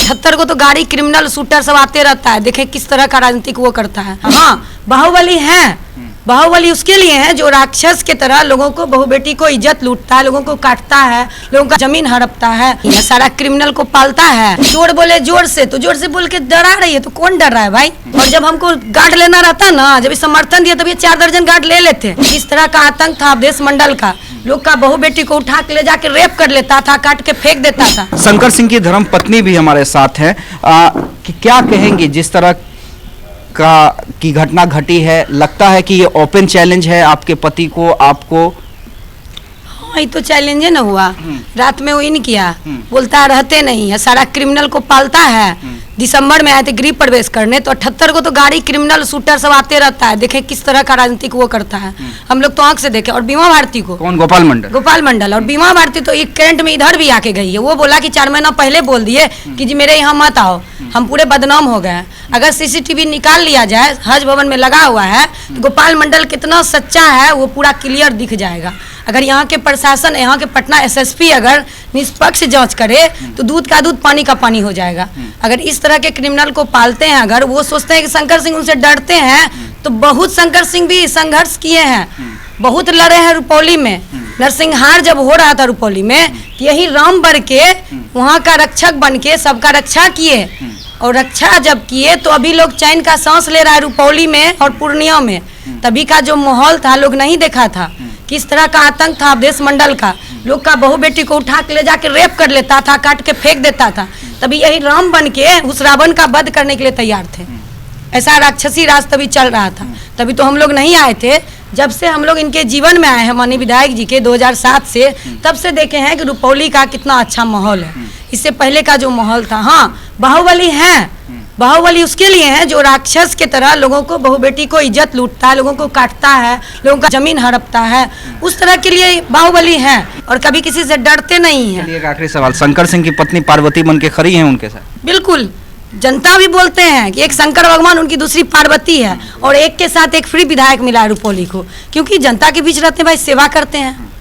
78 को तो गाड़ी क्रिमिनल शूटर सब आते रहता है, देखे किस तरह का राजनीतिक वो करता है। हाँ, बाहुबली है, बाहुबली उसके लिए है जो राक्षस के तरह लोगों को, बहू बेटी को इज्जत लूटता है, लोगों को काटता है, लोगों का जमीन हड़पता है, यह सारा क्रिमिनल को पालता है। चोर बोले जोर से, तो जोर से बोल के डरा रही है, तो कौन डर रहा है भाई। और जब हमको गार्ड लेना रहता ना, जब समर्थन दिया तब ये 4 दर्जन गार्ड ले लेते। इस तरह का आतंक था अवधेश मंडल का, लोग का बहू बेटी को उठा के ले जाके रेप कर लेता था, काट के फेंक देता था। शंकर सिंह की धर्म पत्नी भी हमारे साथ है, कि क्या कहेंगी जिस तरह की घटना घटी है, लगता है कि ये ओपन चैलेंज है आपके पति को, आपको? हाँ, ये तो चैलेंज है ना हुआ। रात में वो इन किया, बोलता रहते नहीं है, सारा क्रिमिनल को पालता है। दिसंबर में आए थे गृह प्रवेश करने, तो 78 को तो गाड़ी क्रिमिनल शूटर सब आते रहता है, देखे किस तरह का राजनीतिक वो करता है। हम लोग तो आंख से देखे। और बीमा भारती को, कौन? गोपाल मंडल। गोपाल मंडल। और बीमा भारती तो एक करंट में इधर भी आके गई है। वो बोला कि 4 महीना पहले बोल दिए कि जी मेरे यहाँ मत आओ, हम पूरे बदनाम हो गए। अगर सीसीटीवी निकाल लिया जाए, हज भवन में लगा हुआ है, तो गोपाल मंडल कितना सच्चा है वो पूरा क्लियर दिख जाएगा। अगर यहाँ के प्रशासन, यहाँ के पटना एसएसपी अगर निष्पक्ष जांच करे तो दूध का दूध पानी का पानी हो जाएगा। अगर इस तरह के क्रिमिनल को पालते हैं, अगर वो सोचते हैं कि शंकर सिंह उनसे डरते हैं, तो बहुत शंकर सिंह भी संघर्ष किए हैं, बहुत लड़े हैं रुपौली में। नरसिंहार जब हो रहा था रुपौली में, यही राम बर के वहाँ का रक्षक बन के सबका रक्षा किए। और रक्षा जब किए तो अभी लोग चैन का सांस ले रहा है रुपौली में और पूर्णिया में। तभी का जो माहौल था लोग नहीं देखा था, किस तरह का आतंक था अवधेश मंडल का, लोग का बहू बेटी को उठा के ले जाके रेप कर लेता था, काट के फेंक देता था। तभी यही राम बन के उस रावण का वध करने के लिए तैयार थे। ऐसा राक्षसी राज तभी चल रहा था। तभी तो हम लोग नहीं आए थे। जब से हम लोग इनके जीवन में आए हैं, माननीय विधायक जी के 2007 से, तब से देखे हैं कि रुपौली का कितना अच्छा माहौल है। इससे पहले का जो माहौल था, हाँ बाहुबली है, बाहुबली उसके लिए है जो राक्षस के तरह लोगों को, बहू बेटी को इज्जत लूटता है, लोगों को काटता है, लोगों का जमीन हड़पता है, उस तरह के लिए बाहुबली है। और कभी किसी से डरते नहीं है। एक आखिरी सवाल, शंकर सिंह की पत्नी पार्वती बन के खड़ी है उनके साथ? बिल्कुल, जनता भी बोलते हैं कि एक शंकर भगवान, उनकी दूसरी पार्वती है, और एक के साथ एक फ्री विधायक मिला है रुपौली को, क्योंकि जनता के बीच रहते हैं भाई, सेवा करते हैं।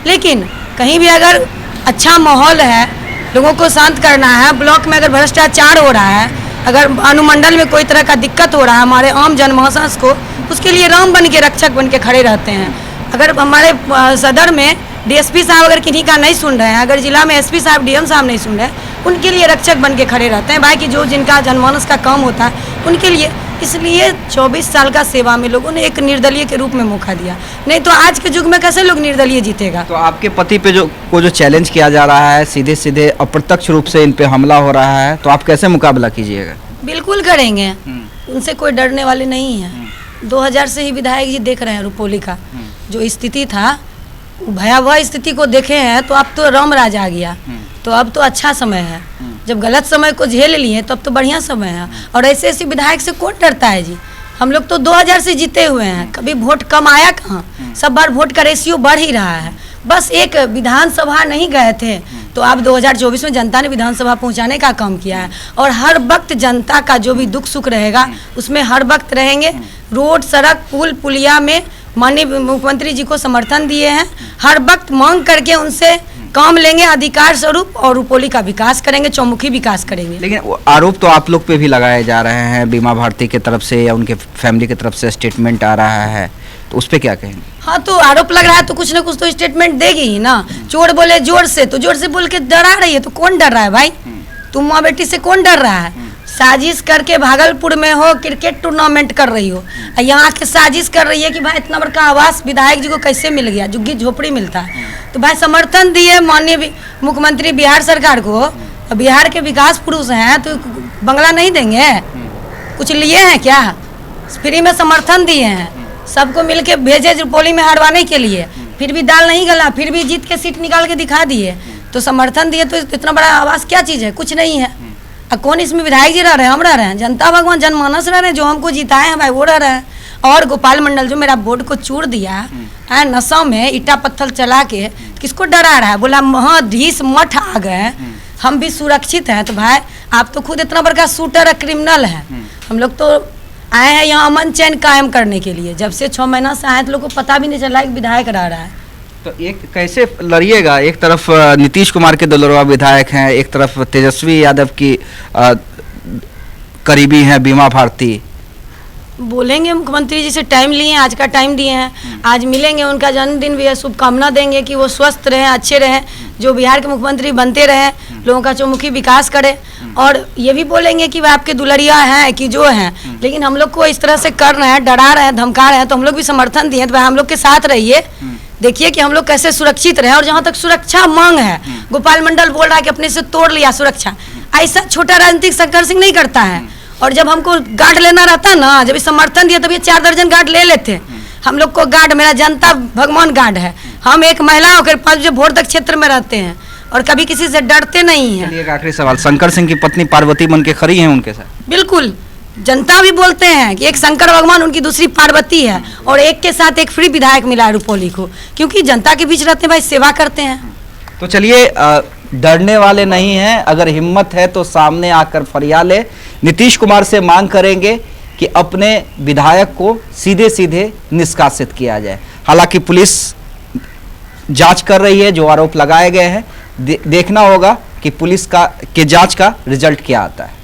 लेकिन कहीं भी अगर अच्छा माहौल है, लोगों को शांत करना है, ब्लॉक में अगर भ्रष्टाचार हो रहा है, अगर अनुमंडल में कोई तरह का दिक्कत हो रहा है हमारे आम जनमानस को, उसके लिए राम बन के, रक्षक बन के खड़े रहते हैं। अगर हमारे सदर में डीएसपी साहब अगर किन्हीं का नहीं सुन रहे हैं, अगर जिला में एसपी साहब, डीएम साहब नहीं सुन रहे हैं, उनके लिए रक्षक बन के खड़े रहते हैं भाई, कि जो जिनका जनमानस का काम होता है उनके लिए। इसलिए 24 साल का सेवा में लोगों ने एक निर्दलीय के रूप में मौका दिया, नहीं तो आज के युग में कैसे लोग निर्दलीय जीतेगा। तो आपके पति पे जो चैलेंज किया जा रहा है, सीधे सीधे अप्रत्यक्ष रूप से इन पे हमला हो रहा है, तो आप कैसे मुकाबला कीजिएगा? बिल्कुल करेंगे, उनसे कोई डरने वाले नहीं है। 2000 से ही विधायक जी देख रहे हैं रुपौली का जो स्थिति था, भयावह स्थिति को देखे हैं, तो अब तो राम राज आ गया, तो अब तो अच्छा समय है। जब गलत समय को झेल लिए तो अब तो बढ़िया समय है। और ऐसे ऐसे विधायक से कौन डरता है जी। हम लोग तो 2000 से जीते हुए हैं, कभी वोट कम आया कहाँ, सब बार वोट का रेशियो बढ़ ही रहा है। बस एक विधानसभा नहीं गए थे, तो अब 2024 में जनता ने विधानसभा पहुंचाने का काम किया है। और हर वक्त जनता का जो भी दुख सुख रहेगा उसमें हर वक्त रहेंगे। रोड, सड़क, पुल, पुलिया में माननीय मुख्यमंत्री जी को समर्थन दिए हैं, हर वक्त मांग करके उनसे काम लेंगे अधिकार स्वरूप, और रुपौली का विकास करेंगे, चौमुखी विकास करेंगे। लेकिन आरोप तो आप लोग पे भी लगाए जा रहे हैं, बीमा भारती की तरफ से या उनके फैमिली की तरफ से स्टेटमेंट आ रहा है, तो उस पर क्या कहेंगे? हाँ, तो आरोप लग रहा है तो कुछ ना कुछ तो स्टेटमेंट देगी ही ना। चोर बोले जोर से, तो जोर से बोल के डरा रही है, तो कौन डर रहा है भाई। तुम माँ बेटी से कौन डर रहा है। साजिश करके भागलपुर में हो क्रिकेट टूर्नामेंट कर रही हो, यहाँ के साजिश कर रही है कि भाई इतना बड़ा आवास विधायक जी को कैसे मिल गया, झुग्गी झोपड़ी मिलता है। तो भाई समर्थन दिए माननीय मुख्यमंत्री बिहार सरकार को, बिहार के विकास पुरुष हैं, तो बंगला नहीं देंगे? कुछ लिए हैं क्या? फ्री में समर्थन दिए हैं, सबको मिल के भेजे रुपौली में हरवाने के लिए, फिर भी दाल नहीं गला, फिर भी जीत के सीट निकाल के दिखा दिए। तो समर्थन दिए, तो इतना बड़ा आवास क्या चीज़ है? कुछ नहीं है। कौन इसमें विधायक जी रह रहे हैं? हम रह रहे हैं, जनता भगवान जनमानस रह रहे हैं, जो हमको जिताए हैं भाई वो रह रहे हैं। और गोपाल मंडल जो मेरा बोर्ड को चूर दिया है, नशा में ईटा पत्थर चला के, किसको डरा रहा है? बोला महाधीश मठ आ गए, हम भी सुरक्षित हैं। तो भाई आप तो खुद इतना बड़ा शूटर है, क्रिमिनल है। हम लोग तो आए हैं यहाँ अमन चैन कायम करने के लिए। जब से 6 महीना से आए तो लोग को पता भी नहीं चला कि विधायक रह रहा है। तो एक कैसे लड़िएगा? एक तरफ नीतीश कुमार के दुलरवा विधायक हैं, एक तरफ तेजस्वी यादव की करीबी हैं बीमा भारती। बोलेंगे मुख्यमंत्री जी से, टाइम लिए हैं, आज का टाइम दिए हैं, आज मिलेंगे, उनका जन्मदिन भी है, शुभकामना देंगे कि वो स्वस्थ रहें, अच्छे रहें, जो बिहार के मुख्यमंत्री बनते रहें, लोगों का चौमुखी विकास करें। और ये भी बोलेंगे कि वह आपके दुलरिया हैं कि जो हैं, लेकिन हम लोग को इस तरह से कर रहे हैं, डरा रहे हैं, धमका रहे हैं, तो हम लोग भी समर्थन दिए, तो भाई हम लोग के साथ रहिए, देखिए कि हम लोग कैसे सुरक्षित रहें। और जहाँ तक सुरक्षा मांग है, गोपाल मंडल बोल रहा है कि अपने से तोड़ लिया सुरक्षा, ऐसा छोटा राजनीतिक शंकर सिंह नहीं करता है। और जब हमको गार्ड लेना रहता ना, जब ये समर्थन दिया तब ये 4 दर्जन गार्ड ले लेते। हम लोग को गार्ड, मेरा जनता भगवान गार्ड है, हम एक महिला होकर 5 बजे भोर तक क्षेत्र में रहते हैं और कभी किसी से डरते नहीं हैं। चलिए एक आखिरी सवाल, शंकर सिंह की पत्नी पार्वती बन के खड़ी हैं उनके साथ? बिल्कुल, जनता भी बोलते हैं कि एक शंकर भगवान, उनकी दूसरी पार्वती है, और एक के साथ एक फ्री विधायक मिला है रुपौली को, क्योंकि जनता के बीच रहते हैं भाई, सेवा करते हैं। तो चलिए, डरने वाले नहीं हैं, अगर हिम्मत है तो सामने आकर फरियाद ले। नीतीश कुमार से मांग करेंगे कि अपने विधायक को सीधे सीधे निष्कासित किया जाए। हालांकि पुलिस जांच कर रही है, जो आरोप लगाए गए हैं, देखना होगा कि पुलिस के जांच का रिजल्ट क्या आता है।